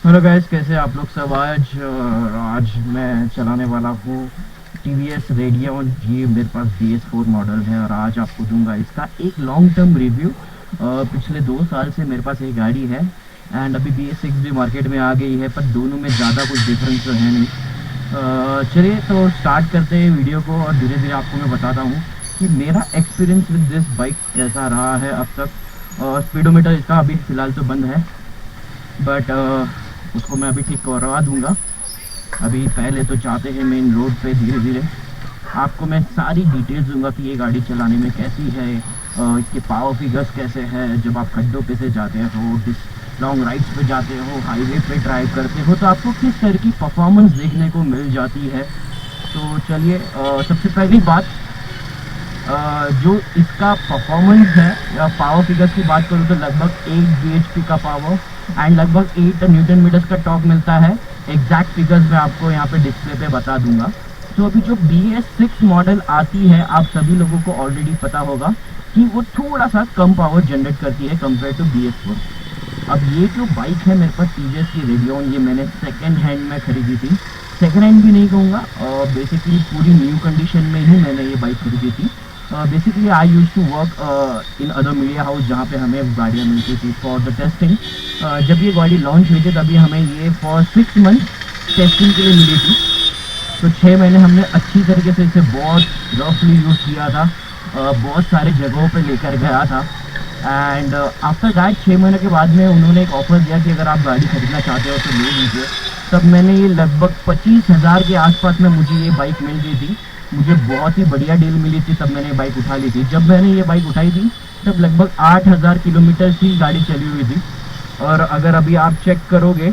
Hello guys, कैसे आप लोग सब। आज मैं चलाने वाला हूँ टी वी एस रेडियन। ये मेरे पास BS4 मॉडल है और आज आपको दूंगा इसका एक लॉन्ग टर्म रिव्यू। पिछले 2 साल से मेरे पास ये गाड़ी है एंड अभी BS6 भी मार्केट में आ गई है, पर दोनों में ज़्यादा कुछ डिफरेंस तो है नहीं। चलिए तो स्टार्ट करते हैं वीडियो को और धीरे धीरे आपको मैं बताता हूँ कि मेरा एक्सपीरियंस विद दिस बाइक कैसा रहा है अब तक। स्पीडोमीटर इसका अभी फ़िलहाल तो बंद है, बट उसको मैं अभी ठीक करवा दूंगा। अभी पहले तो चाहते हैं मेन रोड पे धीरे धीरे आपको मैं सारी डिटेल्स दूंगा कि ये गाड़ी चलाने में कैसी है, इसके पावर फिगर्स कैसे हैं जब आप खड्डों पे से जाते हो, डिस लॉन्ग राइड्स पे जाते हो, हाईवे पे ड्राइव करते हो, तो आपको किस तरह की परफॉर्मेंस देखने को मिल जाती है। तो चलिए, सबसे पहली बात, जो इसका परफॉर्मेंस है या पावर फिगर्स की बात करूँ तो लगभग 8 bhp का पावर एंड लगभग 8 न्यूटन मीटर्स का टॉर्क मिलता है। एग्जैक्ट फिगर्स मैं आपको यहाँ पे डिस्प्ले पे बता दूंगा। तो अभी जो BS6 मॉडल आती है, आप सभी लोगों को ऑलरेडी पता होगा कि वो थोड़ा सा कम पावर जनरेट करती है कंपेयर टू BS4। अब ये जो बाइक है मेरे पास TVS की रेडियन, ये मैंने सेकेंड हैंड में खरीदी थी। सेकेंड हैंड भी नहीं कहूँगा, बेसिकली पूरी न्यू कंडीशन में ही मैंने ये बाइक खरीदी थी। Basically I used to work in other media house जहाँ पे हमें गाड़ियाँ मिलती थी फॉर द टेस्टिंग। जब ये गाड़ी लॉन्च हुई थी तभी हमें ये फॉर 6 मंथ टेस्टिंग के लिए मिली थी। तो 6 महीने हमने अच्छी तरीके से इसे बहुत रफली यूज़ किया था, बहुत सारे जगहों पे लेकर गया था। एंड आफ्टर दैट 6 महीने के बाद में उन्होंने एक ऑफ़र दिया कि अगर आप गाड़ी खरीदना चाहते हो तो ले लीजिए। तब मैंने ये लगभग 25,000 के आसपास में मुझे ये बाइक मिल गई थी। मुझे बहुत ही बढ़िया डील मिली थी, तब मैंने बाइक उठा ली थी। जब मैंने ये बाइक उठाई थी तब लगभग 8,000 किलोमीटर की गाड़ी चली हुई थी। और अगर अभी आप चेक करोगे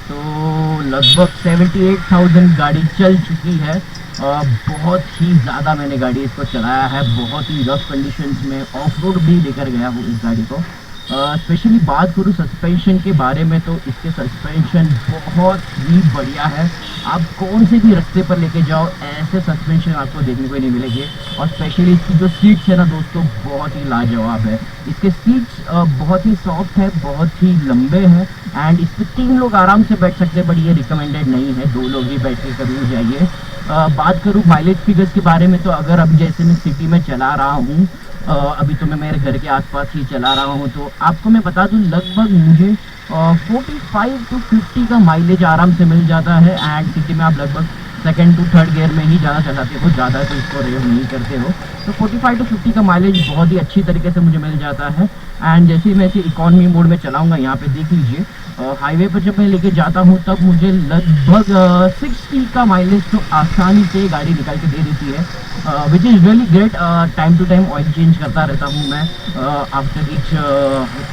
तो लगभग 78,000 गाड़ी चल चुकी है। बहुत ही ज़्यादा मैंने गाड़ी इसको चलाया है, बहुत ही रफ कंडीशंस में ऑफ रोड भी लेकर गया हूँ इस गाड़ी को। स्पेशली बात करूँ सस्पेंशन के बारे में तो इसके सस्पेंशन बहुत ही बढ़िया है। आप कौन से भी रास्ते पर लेके जाओ ऐसे सस्पेंशन आपको देखने को ही नहीं मिलेंगे। और स्पेशली इसकी जो सीट्स है ना दोस्तों, बहुत ही लाजवाब है। इसके सीट्स बहुत ही सॉफ्ट है, बहुत ही लंबे हैं एंड इस पर 3 लोग आराम से बैठ सकते हैं, बट ये रिकमेंडेड नहीं है, 2 लोग ही बैठ के कभी जाइए। बात करूँ माइलेज फिगर्स के बारे में तो अगर अभी जैसे मैं सिटी में चला रहा हूँ, अभी तो मैं मेरे घर के आसपास ही चला रहा हूँ, तो आपको मैं बता दूँ लगभग मुझे 45 to 50 का माइलेज आराम से मिल जाता है। एंड सिटी में आप लगभग सेकंड टू थर्ड गियर में ही ज़्यादा चलाते हो, ज़्यादा तो इसको रेव नहीं करते हो। तो 45 to 50 का माइलेज बहुत ही अच्छी तरीके से मुझे मिल जाता है। एंड जैसे ही मैं इसे इकॉनमी मोड में चलाऊँगा, यहाँ पे देख लीजिए, हाईवे पर जब मैं लेके जाता हूँ तब मुझे लगभग 60 का माइलेज तो आसानी से गाड़ी निकाल के दे देती है, which is really great. Time to time oil change करता रहता हूँ मैं आफ्टर ईच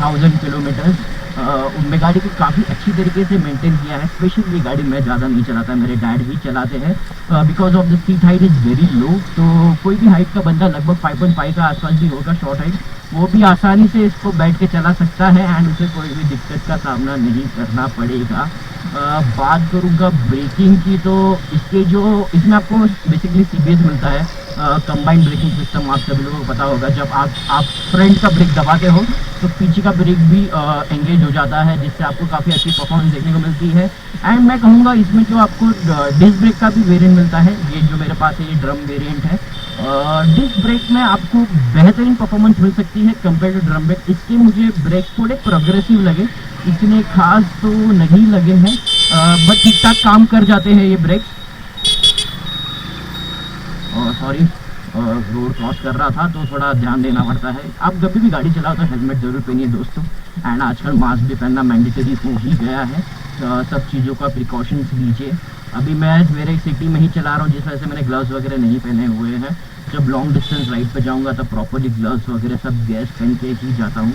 1000 किलोमीटर्स। उनमें गाड़ी को काफ़ी अच्छी तरीके से मेंटेन किया है। स्पेशली ये गाड़ी मैं ज़्यादा नहीं चलाता, मेरे डैड ही चलाते हैं। Because of the seat height is very low, तो कोई भी हाइट का बंदा लगभग 5.5 का आसपास भी होगा शॉर्ट हाइट, वो भी आसानी से इसको बैठ के चला सकता है एंड उसे कोई भी दिक्कत का सामना नहीं करना पड़ेगा। बात करूँगा ब्रेकिंग की तो इसके जो इसमें आपको बेसिकली CBS मिलता है, कंबाइंड ब्रेकिंग सिस्टम। आप सभी लोगों को पता होगा, जब आप फ्रंट का ब्रेक दबाते हो तो पीछे का ब्रेक भी एंगेज हो जाता है, जिससे आपको काफ़ी अच्छी परफॉर्मेंस देखने को मिलती है। एंड मैं कहूँगा इसमें जो आपको डिस्क ब्रेक का भी वेरिएंट मिलता है, ये जो मेरे पास है ये ड्रम वेरिएंट है। डिस्क ब्रेक में आपको बेहतरीन परफॉर्मेंस मिल सकती है कंपेयर टू ड्रम ब्रेक। इसके मुझे ब्रेक थोड़े प्रोग्रेसिव लगे, इतने खास तो नहीं लगे हैं, बट ठीक ठाक काम कर जाते हैं ये ब्रेक। सॉरी, रोड क्रॉस कर रहा था तो थोड़ा ध्यान देना पड़ता है। आप जब भी गाड़ी चलाओ तो हेलमेट ज़रूर पहनिए दोस्तों, एंड आजकल मास्क भी पहनना मैंडेटरी हो ही गया है। सब चीज़ों का प्रिकॉशंस लीजिए। अभी मैं मेरे सिटी में ही चला रहा हूँ, जिस वजह से मैंने ग्लव्स वगैरह नहीं पहने हुए हैं। जब लॉन्ग डिस्टेंस राइड पर जाऊँगा तो प्रॉपरली ग्लव्स वगैरह सब गैस पहन के ही जाता हूँ।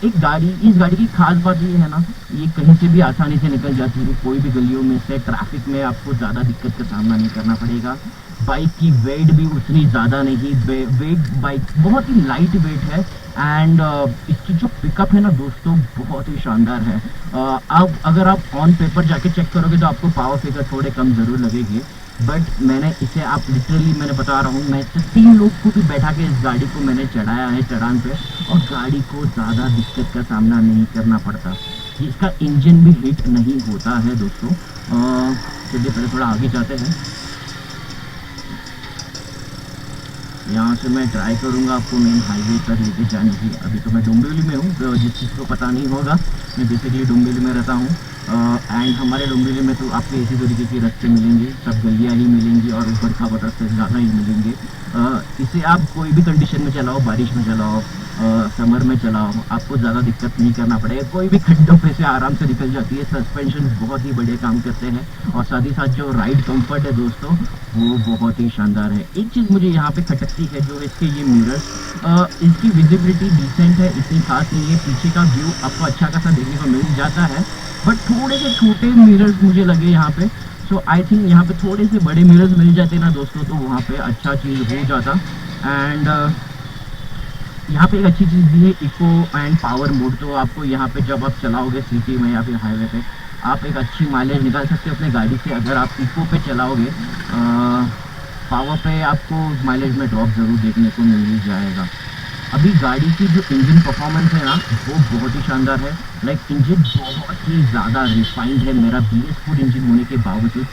इस गाड़ी की खास बात ये है ना, ये कहीं से भी आसानी से निकल जाती है, कोई भी गलियों में से ट्रैफिक में आपको ज़्यादा दिक्कत का सामना नहीं करना पड़ेगा। बाइक की वेट भी उतनी ज़्यादा नहीं, वेट बाइक बहुत ही लाइट वेट है। एंड इसकी जो पिकअप है ना दोस्तों, बहुत ही शानदार है। अब अगर आप ऑन पेपर जाके चेक करोगे तो आपको पावर फिगर थोड़े कम ज़रूर लगेंगे, बट मैंने इसे आप लिटरली मैंने बता रहा हूँ, मैं 3 लोग को भी बैठा के इस गाड़ी को मैंने चढ़ाया है चढ़ान पे, और गाड़ी को ज़्यादा दिक्कत का सामना नहीं करना पड़ता। जिसका इंजन भी हीट नहीं होता है दोस्तों। चलिए पहले थोड़ा आगे जाते हैं। यहाँ से मैं ट्राई करूँगा आपको मेन हाईवे तक लेके जाने की। अभी तो मैं डोंबिवली में हूँ, तो जिस चीज़ को पता नहीं होगा, मैं बेसिकली डोंबिवली में रहता हूँ। एंड हमारे डोंबिवली में तो आपको इसी तरीके के रास्ते मिलेंगे, सब गलियाँ ही मिलेंगी और ऊपर का रास्ते ज़्यादा ही मिलेंगे। इसे आप कोई भी कंडीशन में चलाओ, बारिश में चलाओ, समर में चलाओ, आपको ज़्यादा दिक्कत नहीं करना पड़ेगा। कोई भी खड्डों पे से आराम से निकल जाती है। सस्पेंशन बहुत ही बढ़िया काम करते हैं और साथ ही साथ जो राइड कंफर्ट है दोस्तों, वो बहुत ही शानदार है। एक चीज़ मुझे यहाँ पे खटकती है, जो इसके ये मिरर्स, इसकी विजिबिलिटी डिसेंट है, इतनी खास नहीं है। पीछे का व्यू आपको अच्छा खासा देखने को मिल जाता है, बट थोड़े से छोटे मिरर्स मुझे लगे यहाँ पे। सो आई थिंक यहाँ पे थोड़े से बड़े मिरर्स मिल जाते ना दोस्तों, तो वहाँ पे अच्छा चीज़ हो जाता। एंड यहाँ पे एक अच्छी चीज़ भी है, इको एंड पावर मोड। तो आपको यहाँ पे जब आप चलाओगे सिटी में या फिर हाईवे पे, आप एक अच्छी माइलेज निकाल सकते हो अपने गाड़ी से। अगर आप इको पे चलाओगे, पावर पे आपको माइलेज में ड्रॉप ज़रूर देखने को मिल ही जाएगा। अभी गाड़ी की जो इंजन परफॉर्मेंस है ना, वो बहुत ही शानदार है। लाइक इंजन बहुत ही ज़्यादा रिफाइंड है मेरा BS4 इंजन होने के बावजूद।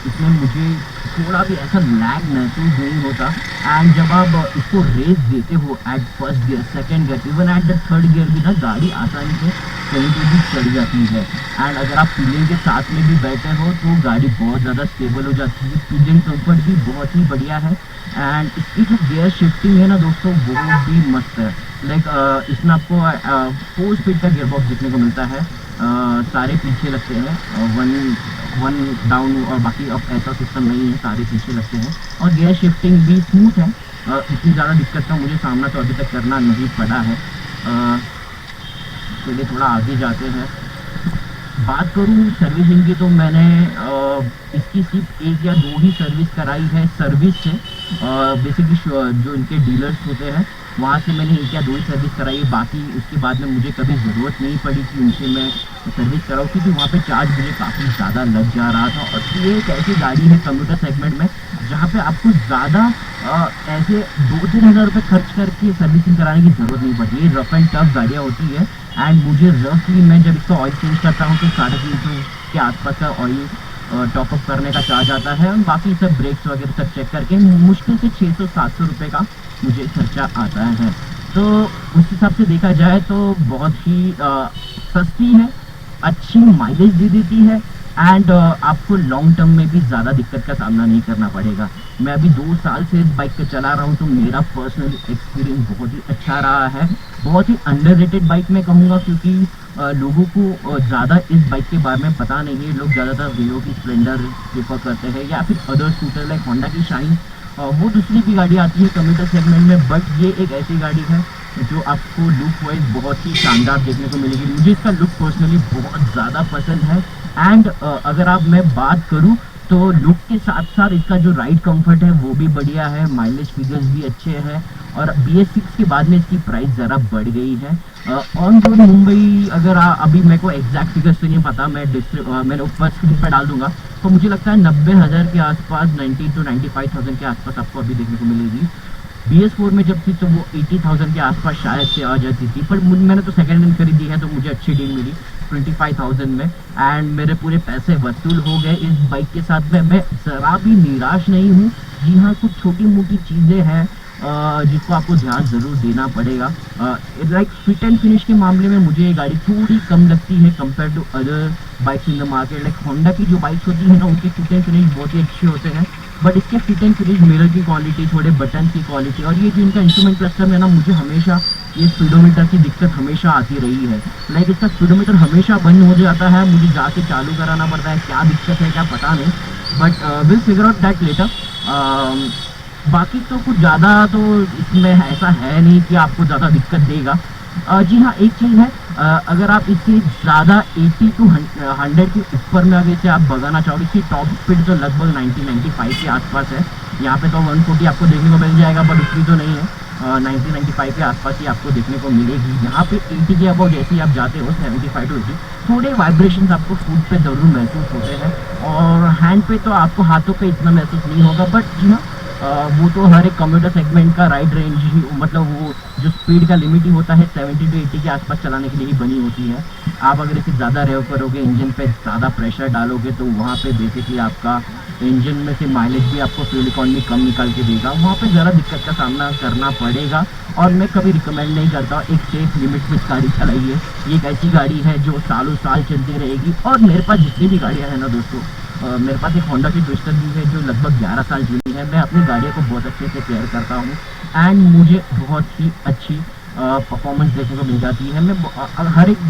इसमें मुझे थोड़ा भी ऐसा लैग महसूस नहीं होता। एंड जब आप इसको रेस देते हो at first gear, second gear, even at the third gear भी ना, गाड़ी आसानी से कहीं पे भी चढ़ जाती है। एंड अगर आप फीलिंग के साथ में भी बैठे हो तो गाड़ी बहुत ज़्यादा स्टेबल हो जाती है। इंजन कंफर्ट भी बहुत ही बढ़िया है। एंड इसकी जो गियर शिफ्टिंग है ना दोस्तों, वो भी मस्त है। लाइक इसमें आपको 4 स्पीड का गियर बॉक्स देखने को मिलता है। सारे पीछे लगते हैं, वन डाउन और बाकी अब ऐसा सिस्टम नहीं है, सारे पीछे लगते हैं। और गियर शिफ्टिंग भी स्मूथ है। इतनी ज़्यादा दिक्कत का मुझे सामना तो अभी तक करना नहीं पड़ा है। चलिए थोड़ा आगे जाते हैं। बात करूँ सर्विसिंग की, तो मैंने इसकी सिर्फ 1 या 2 ही सर्विस कराई है सर्विस से। बेसिकली जो इनके डीलर्स होते हैं वहाँ से मैंने 1 या 2 ही सर्विस कराई है। बाकी उसके बाद में मुझे कभी ज़रूरत नहीं पड़ी कि उनसे मैं सर्विस कराऊँ, क्योंकि वहाँ पे चार्ज मुझे काफ़ी ज़्यादा लग जा रहा था। और ये एक ऐसी गाड़ी है कम्यूटर सेगमेंट में जहाँ पे आपको ज़्यादा ऐसे 2-3 हज़ार रुपये खर्च करके सर्विसिंग कराने की ज़रूरत नहीं पड़ती। ये रफ एंड टफ गाड़ियाँ होती है। एंड मुझे रफली मैं जब इसका ऑयल चेंज करता हूँ तो 350 के आसपास का ऑयल टॉपअप करने का चार्ज आता है। बाकी सब ब्रेक्स वगैरह सब चेक करके मुश्किल से 600-700 रुपये का मुझे खर्चा आता है। तो उस हिसाब से देखा जाए तो बहुत ही सस्ती है, अच्छी माइलेज दे देती है। एंड आपको लॉन्ग टर्म में भी ज़्यादा दिक्कत का सामना नहीं करना पड़ेगा। मैं अभी 2 साल से इस बाइक पे चला रहा हूँ, तो मेरा पर्सनल एक्सपीरियंस बहुत ही अच्छा रहा है। बहुत ही अंडररेटेड बाइक मैं कहूँगा, क्योंकि लोगों को ज़्यादा इस बाइक के बारे में पता नहीं है। लोग ज़्यादातर हीरो की स्प्लेंडर प्रेफर करते हैं या फिर अदर स्कूटर लाइक होंडा की शाइन, वो दूसरी भी गाड़ी आती है कम्यूटर सेगमेंट में। बट ये एक ऐसी गाड़ी है जो आपको लुक वाइज बहुत ही शानदार देखने को मिलेगी। मुझे इसका लुक पर्सनली बहुत ज़्यादा पसंद है। एंड अगर आप मैं बात करूँ तो लुक के साथ साथ इसका जो राइड कंफर्ट है वो भी बढ़िया है, माइलेज फिगर्स भी अच्छे हैं। और BS6 के बाद में इसकी प्राइस ज़रा बढ़ गई है। ऑन रोड मुंबई अगर अभी मेरे को एग्जैक्ट फिगर्स तो नहीं पता, मैंने ऊपर स्क्रीन पर डाल दूंगा, तो मुझे लगता है 90,000 के आसपास, 90 to 95,000 के आसपास आपको अभी देखने को मिलेगी। BS4 में जब थी तो वो 80,000 के आसपास शायद से आ जाती थी, पर मैंने तो सेकेंड हैंड खरीदी है तो मुझे अच्छी डील मिली 25,000 में। एंड मेरे पूरे पैसे वसूल हो गए इस बाइक के साथ में। मैं ज़रा भी निराश नहीं हूँ। जी हाँ, कुछ छोटी मोटी चीज़ें हैं जिसको आपको ध्यान ज़रूर देना पड़ेगा। लाइक फिट एंड फिनिश के मामले में मुझे ये गाड़ी थोड़ी कम लगती है compare to other bikes in the market. Like Honda की जो बाइक्स होती है ना, उनके फिट एंड फिनिश बहुत ही अच्छे होते हैं। बट इसके फिट एंड फिनिश, मिरर की क्वालिटी, थोड़े बटन की क्वालिटी, और ये जो इनका इंस्ट्रूमेंट क्लस्टर है ना, मुझे हमेशा ये स्पीडोमीटर की दिक्कत हमेशा आती रही है। लाइक इसका स्पीडोमीटर हमेशा बंद हो जाता है, मुझे जाके चालू कराना पड़ता है। क्या दिक्कत है क्या पता नहीं, but will figure out that later. बाकी तो कुछ ज़्यादा तो इसमें ऐसा है नहीं कि आपको ज़्यादा दिक्कत देगा। जी हाँ, एक चीज़ है, अगर आप इससे ज़्यादा 80 to 100 के ऊपर में अगर इसे आप भगाना चाहोगे, इसकी टॉप स्पीड तो लगभग 90-95 के आसपास है। यहाँ पे तो 140 आपको देखने को मिल जाएगा, बट उतनी तो नहीं है। 90-95 के आसपास ही आपको देखने को मिलेगी। यहाँ पे 80 के अबाउट जैसे ही आप जाते हो, 75 to 80, थोड़े वाइब्रेशंस आपको फुट पे ज़रूर महसूस होते हैं। और हैंड पे तो आपको हाथों पे इतना महसूस नहीं होगा। बट जी हाँ, वो तो हर एक कंप्यूटर सेगमेंट का राइड रेंज ही, मतलब वो जो स्पीड का लिमिट ही होता है 70 to 80 के आसपास चलाने के लिए ही बनी होती है। आप अगर इसे ज़्यादा रेव करोगे, इंजन पे ज़्यादा प्रेशर डालोगे, तो वहाँ पे बेसिकली आपका इंजन में से माइलेज भी आपको फ्यूल इकॉनमी कम निकाल के देगा, वहाँ पे ज़रा दिक्कत का सामना करना पड़ेगा। और मैं कभी रिकमेंड नहीं करता, एक सेफ लिमिट में गाड़ी चलाइए। ये एक ऐसी गाड़ी है जो सालों साल चलती रहेगी। और मेरे पास जितनी भी गाड़ियाँ हैं ना दोस्तों, मेरे पास एक होंडा की ट्विस्टर भी है जो लगभग 11 साल चली है। मैं अपनी गाड़ियों को बहुत अच्छे से केयर करता हूँ एंड मुझे बहुत ही अच्छी परफॉर्मेंस देखने को मिल जाती है। मैं हर एक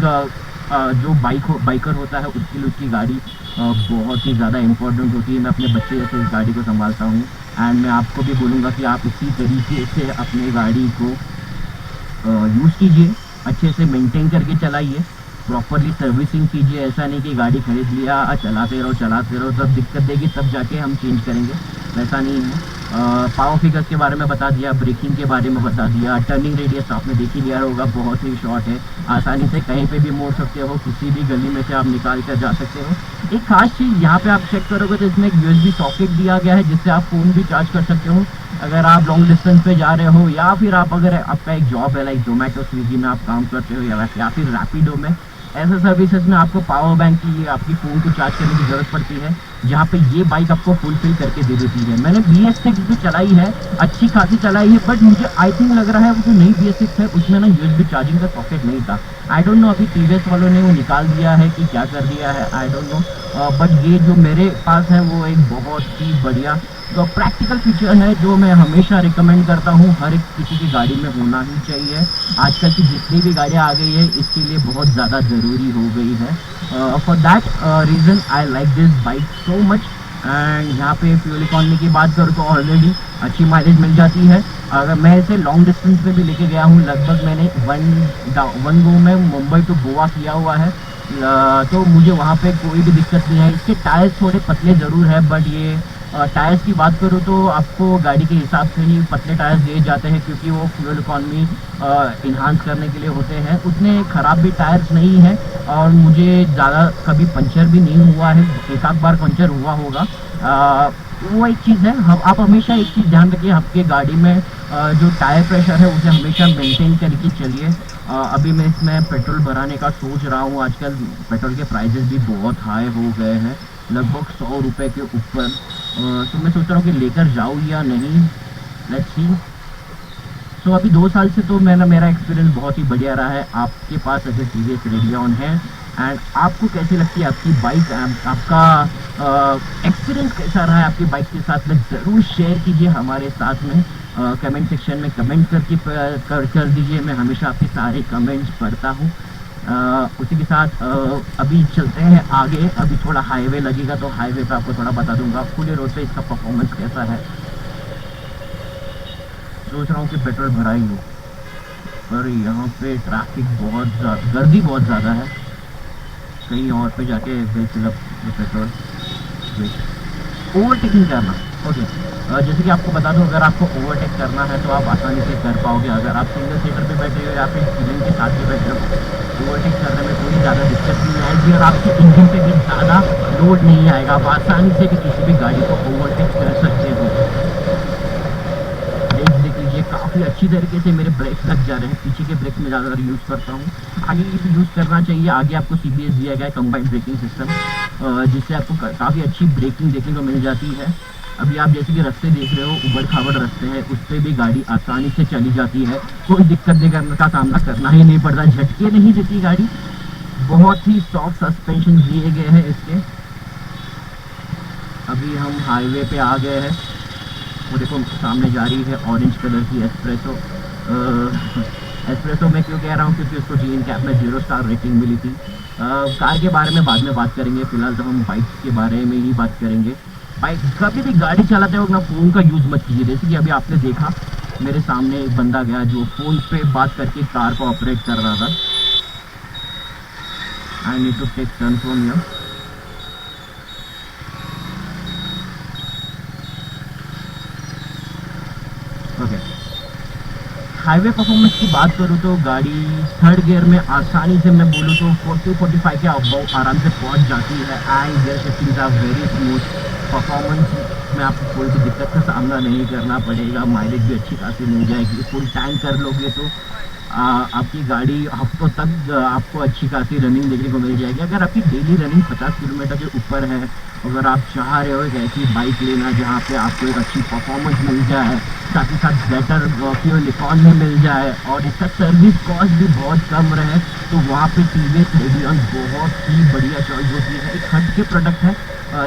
जो बाइकर होता है उसके लिए उसकी गाड़ी बहुत ही ज़्यादा इम्पोर्टेंट होती है। मैं अपने बच्चे जैसे इस गाड़ी को संभालता हूँ एंड मैं आपको भी बोलूँगा कि आप इसी तरीके से अपनी गाड़ी को यूज़ कीजिए, अच्छे से मेंटेन करके चलाइए, प्रॉपरली सर्विसिंग कीजिए। ऐसा नहीं कि गाड़ी खरीद लिया चलाते रहो, जब दिक्कत देगी तब जाके हम चेंज करेंगे, वैसा नहीं है। पावर फिगर्स के बारे में बता दिया, ब्रेकिंग के बारे में बता दिया, टर्निंग रेडियस आपने देख ही लिया होगा, बहुत ही शॉर्ट है, आसानी से कहीं पे भी मोड़ सकते हो, किसी भी गली में से आप निकाल कर जा सकते हो। एक खास चीज़ यहाँ पे आप चेक करोगे तो इसमें एक USB सॉकेट दिया गया है जिससे आप फ़ोन भी चार्ज कर सकते हो अगर आप लॉन्ग डिस्टेंस पे जा रहे हो, या फिर आप अगर आपका एक जॉब है लाइक जोमेटो स्विगी में आप काम करते हो, या फिर रैपिडो में, ऐसे सर्विसेज में आपको पावर बैंक की आपकी फ़ोन को चार्ज करने की ज़रूरत पड़ती है, जहाँ पे ये बाइक आपको फुलफिल करके दे देती है। मैंने BS6 भी चलाई है, अच्छी खासी चलाई है, बट मुझे आई थिंक लग रहा है वो जो नई BS6 है उसमें ना USB चार्जिंग का सॉकेट नहीं था। आई डोंट नो अभी TVS वालों ने वो निकाल दिया है कि क्या कर दिया है, आई डोंट नो, बट ये जो मेरे पास है वो एक बहुत ही बढ़िया तो प्रैक्टिकल फीचर है जो मैं हमेशा रिकमेंड करता हूँ, हर एक किसी की गाड़ी में होना ही चाहिए। आजकल की जितनी भी गाड़ियाँ आ गई है इसके लिए बहुत ज़्यादा ज़रूरी हो गई है। For that reason I like this bike so much. And यहाँ पे फ्यूल इकॉनमी की बात करूँ तो ऑलरेडी अच्छी माइलेज मिल जाती है। अगर मैं इसे लॉन्ग डिस्टेंस पे भी लेके गया हूँ, लगभग मैंने वन गो में मुंबई टू गोवा किया हुआ है, तो मुझे वहाँ पे कोई भी दिक्कत नहीं है। इसके टायर्स थोड़े पतले ज़रूर है, बट ये टायर्स की बात करूँ तो आपको गाड़ी के हिसाब से ही पतले टायर्स दिए जाते हैं क्योंकि वो फ्यूल इकॉनमी इन्हांस करने के लिए होते हैं। उतने ख़राब भी टायर्स नहीं है और मुझे ज़्यादा कभी पंचर भी नहीं हुआ है, एक आध बार पंचर हुआ होगा। वो एक चीज़ है, हम आप हमेशा एक चीज़ ध्यान रखिए, आपके गाड़ी में जो टायर प्रेशर है उसे हमेशा मेंटेन करके चलिए। अभी मैं इसमें पेट्रोल भराने का सोच रहा हूँ, आजकल पेट्रोल के प्राइजेस भी बहुत हाई हो गए हैं, लगभग 100 रुपये के ऊपर, तो मैं सोच रहा हूँ कि लेकर जाऊँ या नहीं, लेट्स सी। सो अभी 2 साल से तो मेरा एक्सपीरियंस बहुत ही बढ़िया रहा है। आपके पास अगर TVS रेडियन है एंड आपको कैसी लगती है आपकी बाइक, आपका एक्सपीरियंस कैसा रहा है आपकी बाइक के साथ में, ज़रूर शेयर कीजिए हमारे साथ में, कमेंट सेक्शन में कमेंट करके कर दीजिए। मैं हमेशा आपके सारे कमेंट्स पढ़ता हूँ। उसी के साथ अभी चलते हैं आगे, अभी थोड़ा हाईवे लगेगा तो हाईवे पे आपको थोड़ा बता दूंगा खुले रोड पे इसका परफॉर्मेंस कैसा है। सोच रहा हूँ कि पेट्रोल भरा ही हो, पर यहाँ पे ट्रैफिक बहुत गर्दी बहुत ज़्यादा है, कहीं और पे जाके फिल फिलअप पेट्रोल ओवरटेकिंग करना। ओके, जैसे कि आपको बता दूं, अगर आपको ओवरटेक करना है तो आप आसानी से कर पाओगे। अगर आप सिंगल सीटर पे बैठे हो या फिर स्टूडेंट के साथ में बैठे हो, ओवरटेक करने में कोई ज़्यादा दिक्कत नहीं आएगी और आपके इंजन पे भी ज़्यादा लोड नहीं आएगा, आप आसानी से भी किसी भी गाड़ी को ओवरटेक कर सकते हो। ब्रेक देख लीजिए, काफ़ी अच्छी तरीके से मेरे ब्रेक लग जा रहे हैं, पीछे के ब्रेक में ज़्यादातर यूज़ करता हूँ, आगे भी यूज़ करना चाहिए। आगे आपको CBS दिया गया है, कंबाइंड ब्रेकिंग सिस्टम, जिससे आपको काफ़ी अच्छी ब्रेकिंग देखने को मिल जाती है। अभी आप जैसे कि रास्ते देख रहे हो, उबड़ खाबड़ रास्ते हैं, उस पर भी गाड़ी आसानी से चली जाती है, कोई दिक्कत करने का सामना करना ही नहीं पड़ता, झटके नहीं देती गाड़ी, बहुत ही सॉफ्ट सस्पेंशन दिए गए हैं इसके। अभी हम हाईवे पे आ गए हैं, वो देखो सामने जा रही है ऑरेंज कलर की एस्प्रेसो। एस्प्रेसो मैं क्यों कह रहा हूँ, क्योंकि उसको GNCAP में 0 स्टार रेटिंग मिली थी। कार के बारे में बाद में बात करेंगे, फिलहाल तो हम बाइक्स के बारे में ही बात करेंगे। बाइक कभी भी गाड़ी चलाते वक्त ना फ़ोन का यूज़ मत कीजिए। जैसे कि अभी आपने देखा मेरे सामने एक बंदा गया जो फ़ोन पे बात करके कार को ऑपरेट कर रहा था। I need to take turn from here. Okay, highway performance की बात करूँ तो गाड़ी थर्ड गियर में आसानी से मैं बोलूँ तो 40-45 के अबाउ आराम से पहुँच जाती है। And gear shifting are very smooth, performance इसमें आपको कोई भी दिक्कत का सामना नहीं करना पड़ेगा, माइलेज भी अच्छी खासी मिल जाएगी। फुल टैंक कर लोगे तो आपकी गाड़ी हफ्तों तक आपको अच्छी खासी रनिंग देखने को मिल जाएगी। अगर आपकी डेली रनिंग 50 किलोमीटर के ऊपर है, अगर आप चाह रहे हो एक ऐसी बाइक लेना जहाँ पे आपको एक अच्छी परफॉर्मेंस मिल जाए, साथ ही साथ बेटर फ्यूल इकॉनमी मिल जाए और इसका सर्विस कॉस्ट भी बहुत कम रहे, तो वहाँ पे टीवीएस रेडियन बहुत ही बढ़िया चॉइस होती है। एक हट के प्रोडक्ट है,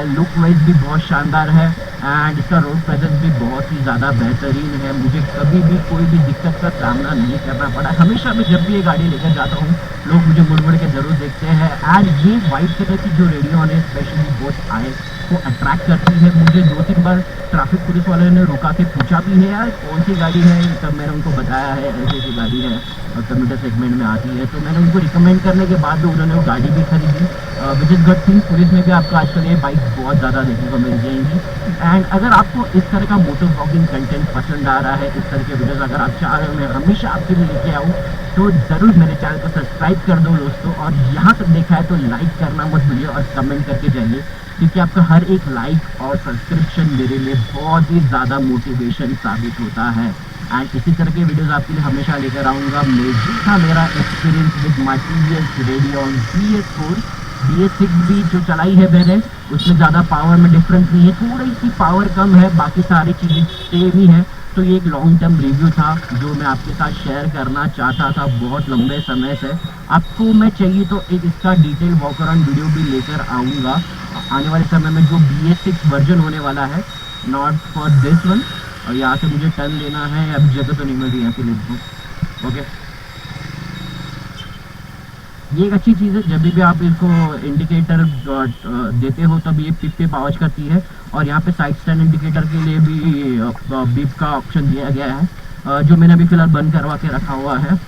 लुक वाइज भी बहुत शानदार है एंड इसका रोड प्रेजेंस भी बहुत ही ज़्यादा बेहतरीन है। मुझे कभी भी कोई भी दिक्कत का सामना नहीं करना पड़ा। हमेशा मैं जब भी ये गाड़ी लेकर जाता हूँ, लोग मुझे मुड़ मुड़ के ज़रूर देखते हैं एंड ये वाइट कलर की जो रेडियन है स्पेशली बहुत आए को अट्रैक्ट करती है। मुझे 2-3 बार ट्रैफिक पुलिस वाले ने रुका के पूछा भी है यार कौन सी गाड़ी है, तब मैंने उनको बताया है ऐसी ऐसी गाड़ी है और कम्यूटर सेगमेंट में आती है, तो मैंने उनको रिकमेंड करने के बाद भी उन्होंने वो गाड़ी भी खरीदी। Which is good thing. Police में भी आपको आजकल ये बाइक बहुत ज़्यादा देखने को मिल जाएंगी एंड अगर आपको इस तरह का मोटर व्लॉगिंग कंटेंट पसंद आ रहा है, इस तरह के वीडियोज़ अगर आप चाह रहे हो मैं हमेशा आपके लिए लेके आऊँ, तो ज़रूर मेरे चैनल को सब्सक्राइब कर दो दोस्तों, और यहाँ तक देखा है तो लाइक करना मत भूलिए और कमेंट करके जाइए, क्योंकि आपका हर एक लाइक और सब्सक्रिप्शन मेरे लिए बहुत ही ज़्यादा मोटिवेशन साबित होता है एंड इसी तरह के वीडियोस आपके लिए हमेशा लेकर आऊँगा। ये था मेरा experience with my TVS radian BS4। BS6 भी जो चलाई है मैंने, उसमें ज़्यादा पावर में डिफरेंस नहीं है, थोड़ी सी पावर कम है, बाकी सारी चीज़ें सेम ही है। तो ये एक लॉन्ग टर्म रिव्यू था जो मैं आपके साथ शेयर करना चाहता था बहुत लंबे समय से। आपको मैं चाहिए तो एक इसका डिटेल वॉक अराउंड वीडियो भी लेकर आऊँगा आने वाले समय में, जो BS6 वर्जन होने वाला है, नॉट फॉर दिस वन। और यहाँ से मुझे टर्न लेना है, अब जगह तो नहीं मिल रही, यहाँ से ले लूँ। ओके, ये एक अच्छी चीज़ है, जब भी आप इसको इंडिकेटर देते हो तब ये पिप पे आवाज़ करती है और यहाँ पे साइड स्टैंड इंडिकेटर के लिए भी बीप का ऑप्शन दिया गया है, जो मैंने अभी फ़िलहाल बंद करवा के रखा हुआ है।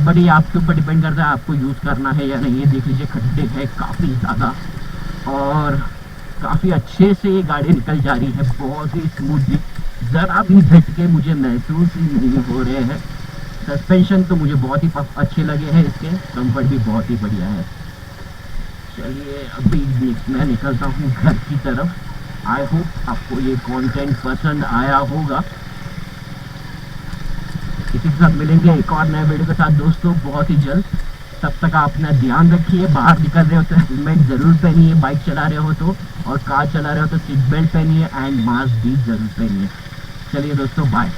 बट ये आपके ऊपर डिपेंड करता है आपको यूज़ करना है या नहीं। ये देख लीजिए खड्डे हैं काफ़ी ज़्यादा और काफ़ी अच्छे से ये गाड़ी निकल जा रही है, बहुत ही स्मूथली, ज़रा भी झटके मुझे महसूस ही नहीं हो रहे हैं। सस्पेंशन तो मुझे बहुत ही अच्छे लगे हैं, इसके कंफर्ट भी बहुत ही बढ़िया है। चलिए अभी मैं निकलता हूँ घर की तरफ। आई होप आपको ये कंटेंट पसंद आया होगा। इसी के साथ मिलेंगे एक और नए वीडियो के साथ दोस्तों बहुत ही जल्द। तब तक आप अपना ध्यान रखिए, बाहर निकल रहे हो तो हेलमेट ज़रूर पहनिए, बाइक चला रहे हो तो, और कार चला रहे हो तो सीट बेल्ट पहनिए एंड मास्क भी ज़रूर पहनिए। चलिए दोस्तों, बाय।